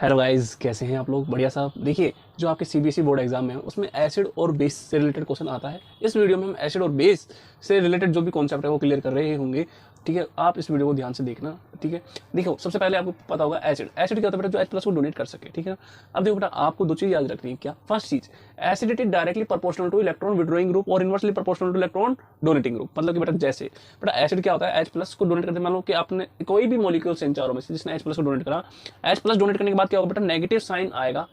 Hello guys, कैसे हैं आप लोग? बढ़िया साहब। देखिए, जो आपके सीबीएसई बोर्ड एग्जाम में है उसमें एसिड और बेस से रिलेटेड क्वेश्चन आता है। इस वीडियो में हम एसिड और बेस से रिलेटेड जो भी कॉन्सेप्ट है वो क्लियर कर रहे होंगे। ठीक है, आप इस वीडियो को ध्यान से देखना। ठीक है, देखो, सबसे पहले आपको पता होगा एसिड क्या होता है बेटा, जो एच प्लस को डोनेट कर सके। ठीक है, अब देखो बेटा, आपको दो चीज याद रखनी है। क्या? फर्स्ट चीज, acidity directly proportional to electron withdrawing group और inversely proportional to electron donating group. मतलब कि बेटा, जैसे बेटा एसिड क्या होता है, एच प्लस को डोनेट करते हैं। मान लो कि आपने कोई भी मॉलिक्यूल से इन चारों में से जिसने एच प्लस को डोनेट करा, एच प्लस डोनेट करने के बाद क्या होगा बेटा, नेगेटिव साइन आएगा।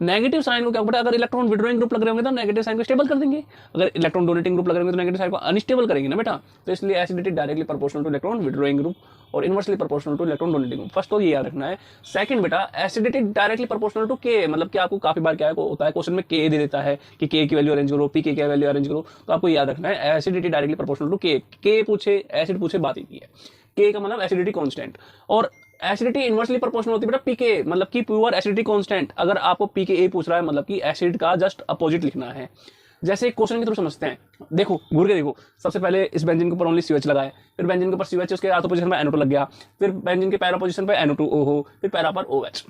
नेगेटिव साइन को क्या बेटा, अगर इलेक्ट्रॉन विड्रॉइंग ग्रुप लग रहे होंगे तो नेगेटिव साइन को स्टेबल कर देंगे, अगर इलेक्ट्रॉन डोनेटिंग ग्रुप लग रहे होंगे तो नेगेटिव साइन को अनस्टेबल करेंगे ना बेटा। तो इसलिए acidity directly proportional to electron withdrawing group और inversely proportional to electron donating group. First तो ये याद रखना है। सेकंड बेटा, एसिडिटी डायरेक्टली प्रोपोर्शनल टू के, मतलब कि आपको काफी बार क्या होता है क्वेश्चन में के दे देता है कि के की वैल्यू अरेंज करो, पी के वैल्यू अरेंज करो। तो आपको याद रखना है एसिडिटी डायरेक्टली प्रोपोर्शनल टू के पूछे, एसिड पूछे, बात ही है। के का मतलब एसिडिटी कांस्टेंट, और एसिडिटी इनवर्सली प्रोपोर्शनल होती है बेटा पीके, मतलब कि प्योर एसिडिटी कांस्टेंट। अगर आपको पीके ए पूछ रहा है मतलब कि एसिड का जस्ट अपोजिट लिखना है। जैसे क्वेश्चन के थ्रू समझते हैं। देखो, घूर के देखो, सबसे पहले इस बेंजीन के ऊपर ओनली सीएच लगा है, फिर बेंजीन के ऊपर सीएच, उसके आर्थो पोजीशन पे NO2 लग गया, फिर बेंजीन के पैरा पोजीशन पे NO2 ओहो, फिर पैरा पर OH।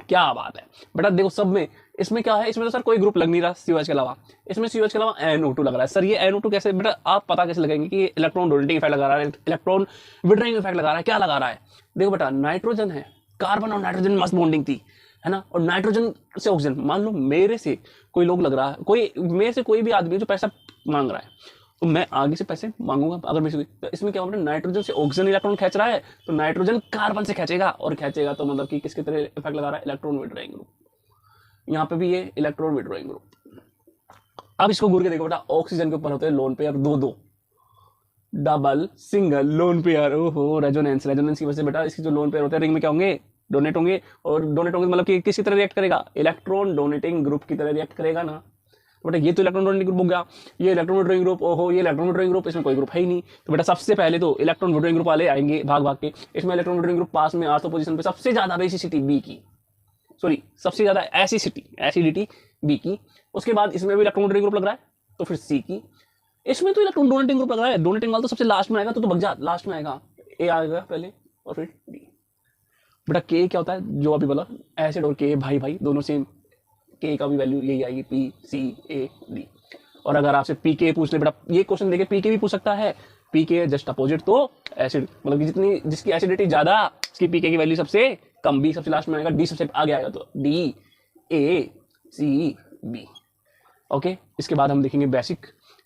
क्या बात है बेटा। देखो सब में, इसमें क्या है, इसमें तो सर कोई ग्रुप लग नहीं रहा सीओएच के अलावा, इसमें सीओएच के अलावा NO2 लग रहा है। सर ये NO2 कैसे बेटा, आप पता कैसे लगाएंगे कि इलेक्ट्रॉन डोनेटिंग इफेक्ट लगा रहा है, इलेक्ट्रॉन विड्रॉइंग इफेक्ट लगा रहा है, क्या लगा रहा है? देखो बेटा, नाइट्रोजन है, कार्बन और नाइट्रोजन मस्त बॉन्डिंग थी, है ना, और नाइट्रोजन से ऑक्सीजन। मान लो मेरे से कोई लोग लग रहा है, कोई मेरे से कोई भी आदमी जो पैसा मांग रहा है, तो मैं आगे से पैसे मांगूंगा। अगर मेरे से तो इसमें क्या होगा, नाइट्रोजन से ऑक्सीजन इलेक्ट्रॉन खींच रहा है तो नाइट्रोजन कार्बन से खींचेगा, और खींचेगा तो मतलब कि किसकी तरह इफेक्ट लगा रहा है, इलेक्ट्रॉन विड्रॉइंग ग्रुप। यहाँ पे भी ये इलेक्ट्रॉन विड्रॉइंग ग्रुप। अब इसको घूर के देखो बेटा, ऑक्सीजन के ऊपर होते हैं लोन पेयर, दो डबल सिंगल लोन पेयर। ओहो, रेजोनेंस की वजह से बेटा इसकी जो लोन पेयर होते हैं रिंग में क्या होंगे, डोनेट होंगे। और डोनेट होंगे मतलब कि किसकी तरह रिएक्ट करेगा, इलेक्ट्रॉन डोनेटिंग ग्रुप की तरह रिएक्ट करेगा ना। तो बेटा ये तो इलेक्ट्रॉन डोनेटिंग ग्रुप हो गया, ये इलेक्ट्रॉन विड्रॉइंग ग्रुप। ओहो, ये इलेक्ट्रॉन विड्रॉइंग ग्रुप, इसमें कोई ग्रुप है ही नहीं। तो बेटा सबसे पहले तो इलेक्ट्रॉन विड्रॉइंग ग्रुप वाले आएंगे भाग भाग के। इसमें इलेक्ट्रॉन विड्रॉइंग ग्रुप पास में आर्थो पोजीशन पे सबसे ज्यादा बेसिसिटी बी की, सॉरी सबसे ज्यादा एसिडिटी बी की। उसके बाद इसमें भी इलेक्ट्रॉन विड्रॉइंग ग्रुप लग रहा है तो फिर सी की। इसमें तो इलेक्ट्रॉन डोनेटिंग ग्रुप लग रहा है, डोनेटिंग वाला तो सबसे लास्ट में आएगा, तो भग जा, लास्ट में आएगा, ए आएगा पहले और फिर डी। बेटा के क्या होता है, जो अभी बोला, एसिड और के भाई भाई दोनों सेम, के का भी वैल्यू यही आएगी, पी सी ए डी। और अगर आपसे पी के पूछ ले बेटा, ये क्वेश्चन देखे पी के भी पूछ सकता है, पी के जस्ट अपोजिट तो एसिड, मतलब कि जितनी जिसकी एसिडिटी ज्यादा उसकी पी के की वैल्यू सबसे कम, बी सबसे लास्ट में आएगा, डी सबसे आगे आएगा, तो D A C B. Okay, इसके बाद हम देखेंगे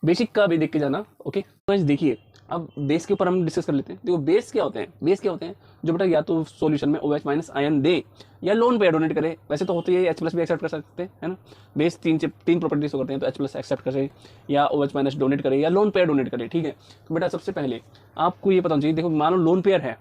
बेसिक का भी देख के जाना। ओके, तो देखिए, अब बेस के ऊपर हम डिस्कस कर लेते हैं। देखो बेस क्या होते हैं, जो बेटा या तो सॉल्यूशन में OH माइनस आयन दे या लोन पेयर डोनेट करे। वैसे तो होते ही H प्लस भी एक्सेप्ट कर सकते हैं, है ना। बेस तीन प्रॉपर्टीज करते हैं, तो H प्लस एक्सेप्ट करे या OH माइनस डोनेट करे या लोन पेयर डोनेट करे। ठीक है, तो बेटा सबसे पहले आपको ये पता होना चाहिए। देखो मान लो लोन पेयर है,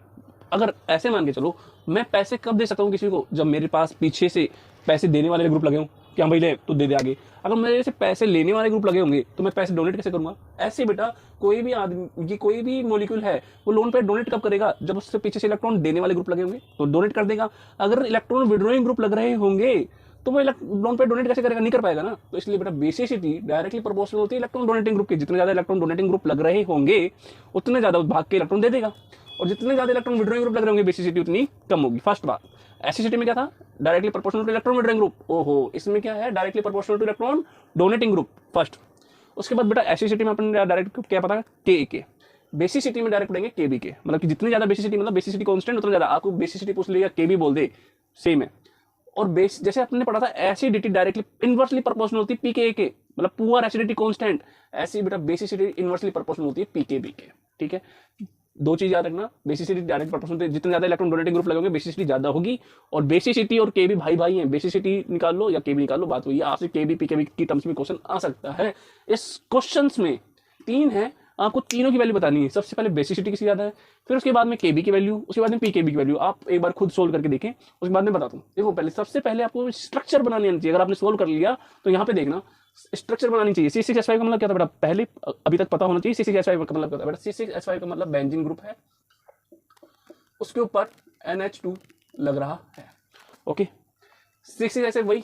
अगर ऐसे मान के चलो, मैं पैसे कब दे सकता हूँ किसी को, जब मेरे पास पीछे से पैसे देने वाले ग्रुप लगे हों कि हाँ भाई ले तो दे आगे। अगर मेरे से पैसे लेने वाले ग्रुप लगे होंगे तो मैं पैसे डोनेट कैसे करूंगा? ऐसे बेटा, कोई भी आदमी की कोई भी मॉलिक्यूल है वो लोन पे डोनेट कब करेगा, जब उससे पीछे से इलेक्ट्रॉन देने वाले ग्रुप लगे होंगे तो डोनेट कर देगा। अगर इलेक्ट्रॉन विड्रॉइंग ग्रुप लग रहे होंगे तो वो लोन पे डोनेट कैसे करेगा, नहीं कर पाएगा ना। तो इसलिए बेटा बेसिसिटी डायरेक्टली प्रोपोर्शनल होती है इलेक्ट्रॉन डोनेटिंग ग्रुप की। जितने ज्यादा इलेक्ट्रॉन डोनेटिंग ग्रुप लग रहे होंगे उतने ज्यादा भाग के इलेक्ट्रॉन दे देगा, और जितने ज्यादा इलेक्ट्रॉन विड्रॉइंग ग्रुप लग रहे होंगे बेसिसिटी उतनी कम होगी। फर्स्ट बात। एसिडिटी में क्या था, directly proportional to electron withdrawing group. ओहो, इसमें क्या है, directly proportional to electron donating group first. उसके बाद बेटा एसिडिटी में अपन डायरेक्ट क्या पता है, के। बेसिसिटी में डायरेक्ट पढ़ेंगे के बी के, मतलब कि जितनी ज्यादा बेसिसिटी, मतलब बेसिसिटी कांस्टेंट उतना ज्यादा। आपको बेसिसिटी पूछ लिया के बी बोल दे, सेम है। और बेस जैसे आपने पढ़ा था एसिडिटी डायरेक्टली इनवर्सली प्रोपोर्शनल होती है पीके के, मतलब पुअर एसिडिटी कांस्टेंट। ऐसी बेटा बेसिसिटी इनवर्सली प्रोपोर्शनल होती है पीके बी के। ठीक है, दो चीज याद रखना, बेसिसिटी डायरेक्ट प्रोपोर्शनल, जितने ज्यादा इलेक्ट्रॉन डोनेटिंग ग्रुप लगेंगे बेसिसिटी ज्यादा होगी। और बेसिसिटी और के भी भाई भाई हैं, बेसिसिटी निकाल लो या के भी निकाल लो, बात वही है। आपसे के बी पी के बी की टर्म्स में क्वेश्चन आ सकता है। इस क्वेश्चंस में तीन है, आपको तीनों की वैल्यू बतानी है। सबसे पहले बेसिसिटी किसकी ज्यादा है, फिर उसके बाद में केबी की वैल्यू, उसके बाद में पीकेबी की वैल्यू। आप एक बार खुद सोल्व करके देखें, उसके बाद में बताता हूँ। देखो पहले सबसे पहले आपको स्ट्रक्चर बनानी आनी चाहिए। अगर आपने सोल्व कर लिया तो यहाँ पे देखना स्ट्रक्चर बनानी चाहिए। C6H5 का मतलब क्या था बेटा, पहले अभी तक पता होना चाहिए। C6H5 का मतलब क्या था बेटा, C6H5 का मतलब बेंजीन ग्रुप है, उसके ऊपर NH2 लग रहा है। ओके, 6H5 वही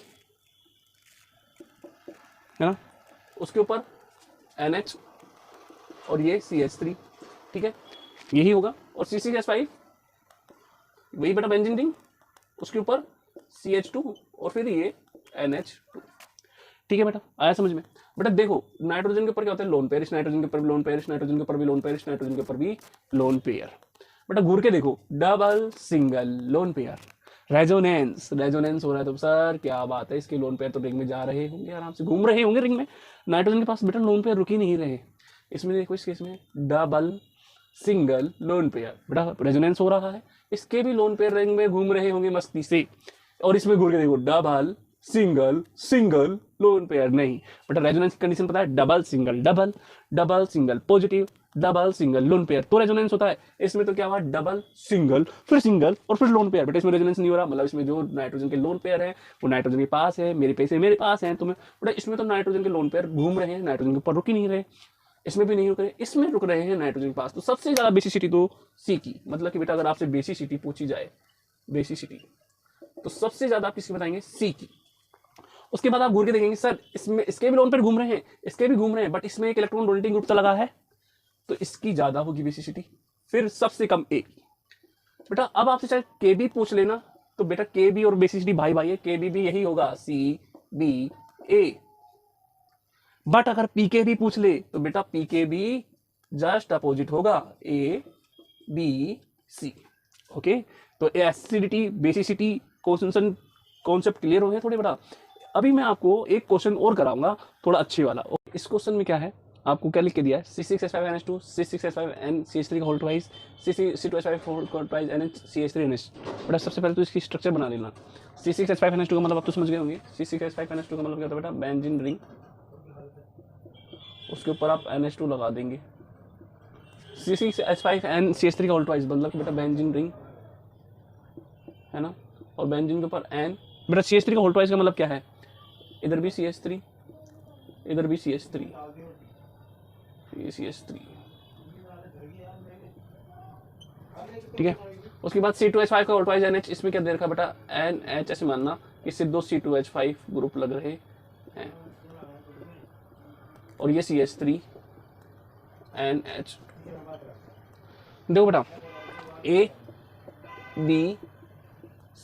है ना, उसके ऊपर NH और ये CH3। ठीक है, यही होगा। और C6H5 वही बेटा बेंजीन रिंग, उसके ऊपर CH2 और फिर ये NH2। ठीक है बेटा, आया समझ में? बेटा देखो नाइट्रोजन के ऊपर क्या होता है, लोन पेयर, इस नाइट्रोजन के ऊपर भी लोन पेयर, इस नाइट्रोजन के ऊपर भी लोन पेयर, इस नाइट्रोजन के ऊपर भी लोन पेयर। बेटा घूर के देखो, double single lone pair, resonance, resonance हो रहा है तो सर क्या बात है, इसके लोन पेयर तो रिंग में जा रहे होंगे, आराम से घूम रहे होंगे रिंग में। नाइट्रोजन के पास बेटा लोन पेयर रुक ही नहीं रहे। इसमें देखो इस केस में डबल सिंगल लोन पेयर, बेटा रेजोनेंस हो रहा है, इसके भी लोन पेयर रिंग में घूम रहे होंगे मस्ती से। और इसमें घूर के देखो, double single single lone pair नहीं, बेटा रेजोनेंस की कंडीशन पता है, double single double, double single positive, double single lone pair, तो रेजोनेंस होता है। इसमें तो क्या हुआ, डबल सिंगल सिंगल और फिर लोन पेयर। बेटा इसमें रेजोनेंस नहीं हो रहा, मतलब इसमें जो नाइट्रोजन के लोन पेयर है वो नाइट्रोजन के पास है, मेरे पैसे मेरे पास है, तो मैं बेटा इसमें तो नाइट्रोजन के लोन पेयर घूम रहे हैं, नाइट्रोजन के ऊपर रुक ही नहीं रहे, इसमें भी नहीं रुक रहे, इसमें रुक रहे हैं नाइट्रोजन के पास। तो सबसे ज्यादा बेसिसिटी तो सी की, मतलब कि बेटा अगर आपसे बेसिसिटी पूछी जाए, बेसिसिटी तो सबसे ज्यादा आप किसकी बताएंगे, सी की। उसके बाद आप घूर के देखेंगे सर इसमें इसके भी लोन पेयर घूम रहे हैं, इसके भी घूम रहे हैं, बट इसमें एक इलेक्ट्रॉन डोनेटिंग ग्रुप तो लगा है, तो इसकी ज्यादा होगी बेसिसिटी, फिर सबसे कम ए। बेटा अब आपसे चाहे के बी पूछ लेना, तो बेटा के बी और बेसिसिटी भाई भाई है, के बी भी यही होगा, सी बी ए। बट अगर पी के बी पूछ ले तो बेटा पी के बी जस्ट अपोजिट होगा, ए बी सी। ओके, तो एसिडिटी बेसिसिटी कॉन्सेप्ट क्लियर हो गया थोड़े बेटा। अभी मैं आपको एक क्वेश्चन और कराऊंगा थोड़ा अच्छे वाला। इस क्वेश्चन में क्या है, आपको क्या लिख के दिया है, C6H5NH2 C6H5NCH3 का whole twice C2H5 whole twice NH CH3NH। बेटा सबसे पहले तो इसकी स्ट्रक्चर बना लेना। C6H5NH2 का मतलब आप तो समझ गए होंगे, C6H5NH2 का मतलब क्या होता है बेटा, बेंजीन रिंग, उसके ऊपर आप NH2 लगा देंगे। C6H5NCH3 का होल ट्वाइस मतलब बेटा बेंजीन रिंग है ना, और बेंजीन के ऊपर N। बेटा CH3 का होल ट्वाइस का मतलब क्या है, इधर भी CH3 इधर भी CH3 ये CH3, ठीक है। उसके बाद C2H5 का होल ट्वाइस NH, इसमें क्या दे रखा बेटा NH, ऐसे मानना कि इससे दो C2H5 ग्रुप लग रहे हैं, और ये CH3 NH। देखो बेटा A B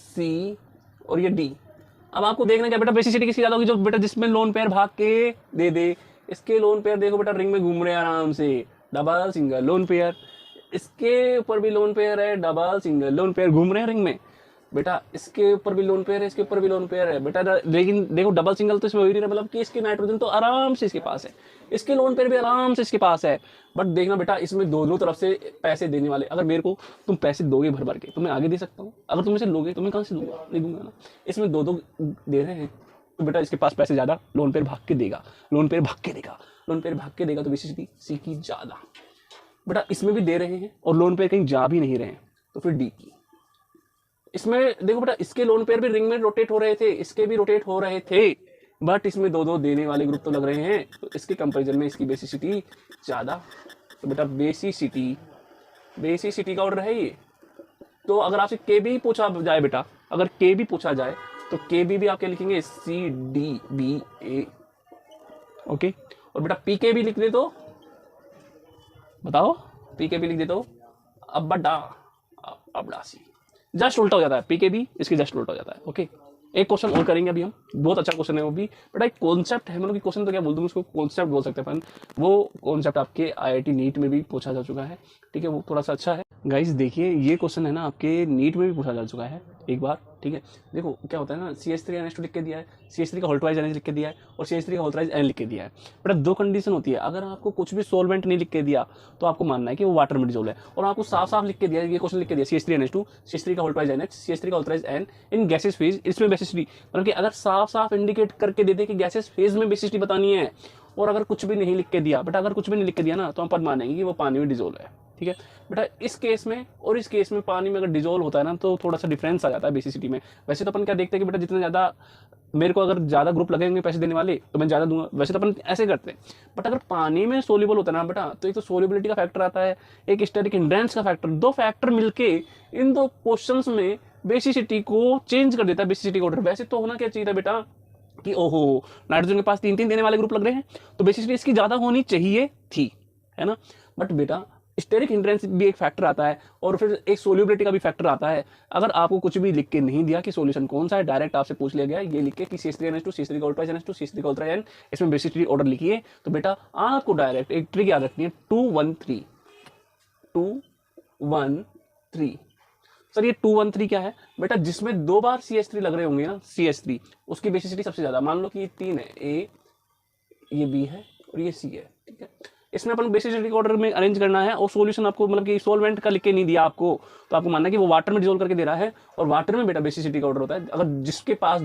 C और ये D। अब आपको देखना क्या बेटा, बेसिसिटी किसकी ज्यादा होगी, जो बेटा जिसमें लोन पेयर भाग के दे दे। इसके लोन पेयर देखो बेटा रिंग में घूम रहे हैं आराम से, डबल सिंगल लोन पेयर, इसके ऊपर भी लोन पेयर है, डबल सिंगल लोन पेयर घूम रहे हैं रिंग में। बेटा इसके ऊपर भी लोन पेयर है, इसके ऊपर भी लोन पेयर है बेटा, लेकिन देखो डबल सिंगल तो इसमें हो ही नहीं रहा, मतलब कि इसके नाइट्रोजन तो आराम से इसके पास है, इसके लोन पेयर भी आराम से इसके पास है। बट देखना बेटा इसमें दोनों तरफ से पैसे देने वाले, अगर मेरे को तुम पैसे दोगे भर भर के तो मैं आगे दे सकता हूँ, अगर तुम इसे लोगे तो मैं कहाँ से दूंगा, नहीं दूंगा ना। इसमें दो दो दे रहे हैं तो बेटा इसके पास पैसे ज्यादा, लोन पेयर भाग के देगा, लोन पेयर भाग के देगा, लोन पेयर भाग के देगा, तो बेसिसिटी सी की ज्यादा। बेटा इसमें भी दे रहे हैं और लोन पेयर कहीं जा भी नहीं रहे हैं, तो फिर डी की। इसमें देखो बेटा इसके लोन पेयर भी रिंग में रोटेट हो रहे थे, इसके भी रोटेट हो रहे थे, बट इसमें दो दो देने वाले ग्रुप तो लग रहे हैं, तो इसके कंपैरिजन में इसकी बेसिसिटी ज्यादा। तो बेटा बेसिसिटी का ऑर्डर है ये। तो अगर आपसे के बी पूछा जाए बेटा, अगर के बी पूछा जाए तो के बी भी आप क्या लिखेंगे, सी डी बी ए। ओके, और बेटा पी के बी लिख दे तो बताओ, पी के बी लिख दे तो अब बड़ा सी, जस्ट उल्टा हो जाता है, पी के बी इसके जस्ट उल्टा हो जाता है। ओके, एक क्वेश्चन और करेंगे अभी हम, बहुत अच्छा क्वेश्चन है वो भी बेटा, एक कॉन्सेप्ट है, मतलब कि क्वेश्चन तो क्या बोल दूं उसको, कॉन्सेप्ट बोल सकते हैं अपन। वो कॉन्सेप्ट आपके IIT नीट में भी पूछा जा चुका है, ठीक है, वो थोड़ा सा अच्छा है। गाइस देखिए ये क्वेश्चन है ना आपके नीट में भी पूछा जा चुका है एक बार, ठीक है। देखो क्या होता है ना, CH3NH2 लिख के दिया है, CH3 का होल ट्वाइस NH लिख के दिया है, और CH3 का होल ट्वाइस N लिख के दिया है। बेटा दो कंडीशन होती है, अगर आपको कुछ भी सोलवेंट नहीं लिख के दिया तो आपको मानना है कि वो वाटर में डिसॉल्व है, और आपको साफ साफ लिख के दिया, ये क्वेश्चन लिख के दिया CH3NH2 CH3 का होल ट्वाइस NH CH3 का होल ट्वाइस N इन गैसेस फेज, इसमें बेसिसिटी, मतलब कि अगर साफ साफ इंडिकेट करके दे दे कि गैसेस फेज में बेसिसिटी बतानी है, और अगर कुछ भी नहीं लिख के दिया बेटा, अगर कुछ भी नहीं लिख के दिया ना तो हम पर मानेंगे कि वो पानी में डिसॉल्व है, ठीक है। बेटा इस केस में और इस केस में पानी में अगर डिसॉल्व होता है ना तो थोड़ा सा डिफरेंस आ जाता है बेसिसिटी में। वैसे तो अपन क्या देखते हैं कि बेटा जितना ज़्यादा मेरे को अगर ज़्यादा ग्रुप लगेंगे पैसे देने वाले तो मैं ज़्यादा दूंगा, वैसे तो अपन ऐसे करते हैं। बट अगर पानी में सोल्यूबल होता है ना बेटा, तो एक तो सोल्यूबिलिटी का फैक्टर आता है, एक स्टेरिक हिंड्रेंस का फैक्टर, दो फैक्टर मिलके इन दो क्वेश्चंस में बेसिसिटी को चेंज कर देता है, बेसिसिटी का ऑर्डर। वैसे तो होना क्या चाहिए था बेटा कि ओहो नाइट्रोजन के पास 3 3 देने वाले ग्रुप लग रहे हैं तो बेसिसिटी इसकी ज़्यादा होनी चाहिए थी, है ना। बट बेटा स्टेरिक हिंड्रेंस भी एक फैक्टर आता है और फिर एक सोल्यूबिलिटी का भी फैक्टर आता है। अगर आपको कुछ भी लिख के नहीं दिया कि सॉल्यूशन कौन सा है, डायरेक्ट आपसे पूछ लिया गया ये लिख के कि CH3NH2 CH3 का अल्ट्राजन NH2 CH3 का अल्ट्राजन, इसमें बेसिसिटी ऑर्डर लिखिए, तो बेटा आपको डायरेक्ट एक ट्रिक याद रखनी है 213 213। सर ये 213 क्या है बेटा? जिसमें 2 बार CH3 लग रहे होंगे ना, CH3 उसकी बेसिसिटी सबसे ज्यादा। मान लो कि ये 3 है, A, ये B है और ये C है, ठीक है। इसमें अपन बेसिसिटी ऑर्डर में अरेंज करना है और सॉल्यूशन आपको मतलब कि सॉल्वेंट का लिख के नहीं दिया आपको, तो आपको मानना है कि वो वाटर में डिसोल्व करके दे रहा है, और वाटर में बेटा बेसिसिटी का ऑर्डर होता है। अगर जिसके पास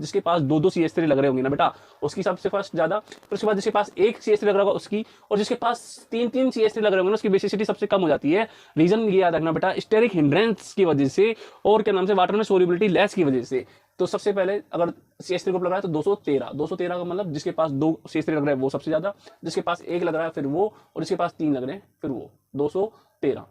जिसके पास दो CH3 लग रहे होंगे ना बेटा, उसकी सबसे फर्स्ट ज्यादा, फिर उसके बाद जिसके पास एक CH3 लग रहा होगा उसकी, और जिसके पास 3 CH3 लग रहे होंगे ना उसकी बेसिसिटी सबसे कम हो जाती है। रीजन ये याद रखना बेटा, स्टेरिक हिंड्रेंस की वजह से और क्या नाम से वाटर में सोल्युबिलिटी लेस की वजह से। तो सबसे पहले अगर CH3 ग्रुप लग रहा है तो 213 का मतलब जिसके पास 2 CH3 लग रहा है वो सबसे ज्यादा, जिसके पास 1 लग रहा है फिर वो, और जिसके पास 3 लग रहे हैं फिर वो, 213।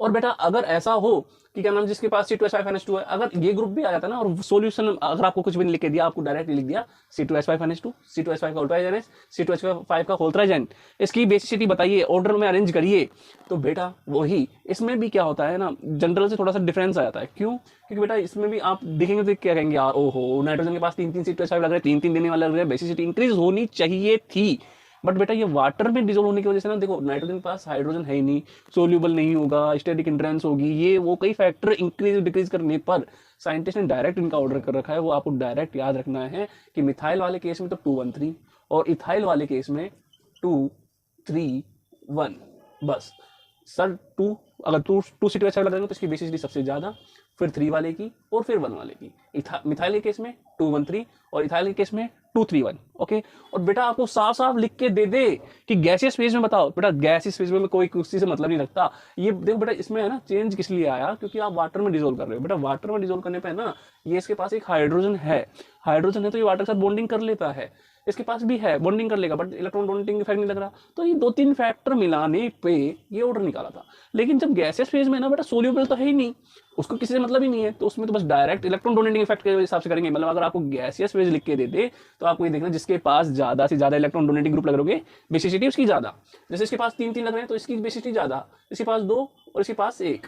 और बेटा अगर ऐसा हो कि क्या नाम जिसके पास C2H5NH2 है, अगर ये ग्रुप भी आ जाता है ना और सॉल्यूशन अगर आपको कुछ भी नहीं लिख के दिया, आपको डायरेक्ट लिख दिया C2H5NH2 C2H5 का अल्ट्राजन C2H5 का अल्ट्राजन, इसकी बेसिसिटी बताइए, ऑर्डर में अरेंज करिए, तो बेटा वही इसमें भी क्या होता है ना, जनरल से थोड़ा सा डिफरेंस आ जाता है। क्यों? क्योंकि बेटा इसमें भी आप देखेंगे तो क्या कहेंगे यार, ओहो नाइट्रोजन के पास 3 C2H5 लग रहे हैं, 3 देने वाले लग रहे हैं, बेसिसिटी इंक्रीज होनी चाहिए थी। बट बेटा ये वाटर में डिजोल्व होने की वजह से ना, देखो नाइट्रोजन के पास हाइड्रोजन है ही नहीं, सोल्यूबल नहीं होगा, स्टैटिक हिंड्रेंस होगी, ये वो कई फैक्टर इंक्रीज डिक्रीज करने पर साइंटिस्ट ने डायरेक्ट इनका ऑर्डर कर रखा है। वो आपको डायरेक्ट याद रखना है कि मिथाइल वाले केस में तो 213 और इथाइल वाले केस में 231 बस। सर अगर टू C2H5 लगाएंगे तो इसकी बेसिसिटी सबसे ज्यादा, फिर 3 वाले की और फिर 1 वाले की। मिथाइल के केस में 213 और इथाइल के केस में 231। ओके, और बेटा आपको साफ साफ लिख के दे दे कि गैसियस फेज में बताओ। बेटा गैसियस फेज में कोई किसी से मतलब नहीं रखता। ये देखो बेटा इसमें है ना चेंज किस लिए आया, क्योंकि आप वाटर में डिजोल्व कर रहे हो। बेटा वाटर में डिजोल्व करने पे ना ये इसके पास एक हाइड्रोजन है तो ये वाटर के साथ बॉन्डिंग कर लेता है, इसके पास भी है बॉन्डिंग कर लेगा, बट इलेक्ट्रॉन डोनेटिंग इफेक्ट नहीं लग रहा। तो ये 2-3 फैक्टर मिलाने पे ये ऑर्डर निकाला था। लेकिन जब गैसियस फेज में ना बेटा सोल्यूबल तो है ही नहीं, उसको किसी से मतलब ही नहीं है, तो उसमें तो बस डायरेक्ट इलेक्ट्रॉन डोनेटिंग इफेक्ट के हिसाब से करेंगे। मतलब अगर आपको गैसियस फेज लिख के देते तो आपको ये देखना जिसके पास ज्यादा से ज्यादा इलेक्ट्रॉन डोनेटिंग ग्रुप लग रहे होंगे बेसिसिटी उसकी ज्यादा। जैसे इसके पास 3 लग रहे हैं तो इसकी बेसिसिटी ज्यादा, इसके पास 2 और इसके पास 1।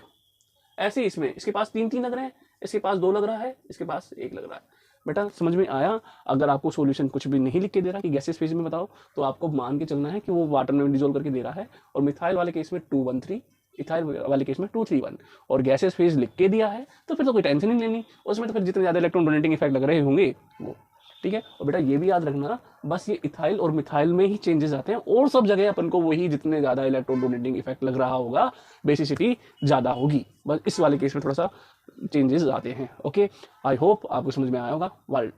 ऐसे इसमें इसके पास 3 लग रहे हैं, इसके पास 2 लग रहा है, इसके पास 1 लग रहा है। बेटा समझ में आया? अगर आपको सॉल्यूशन कुछ भी नहीं लिख के दे रहा कि गैसेस फेज में बताओ, तो आपको मान के चलना है कि वो वाटर में डिजोल्व करके दे रहा है। और मिथाइल वाले केस में 213, इथाइल वाले केस में 231, और गैसेस फेज लिख के दिया है तो फिर तो कोई टेंशन ही नहीं लेनी, उसमें तो फिर जितने ज्यादा इलेक्ट्रॉन डोनेटिंग इफेक्ट लग रहे होंगे वो, ठीक है। और बेटा ये भी याद रखना, बस ये इथाइल और मिथाइल में ही चेंजेस आते हैं, और सब जगह अपन को वही जितने ज्यादा इलेक्ट्रॉन डोनेटिंग इफेक्ट लग रहा होगा बेसिसिटी ज्यादा होगी। बस इस वाले केस में थोड़ा सा चेंजेस आते हैं। ओके, आई होप आपको समझ में आया होगा। वर्ल्ड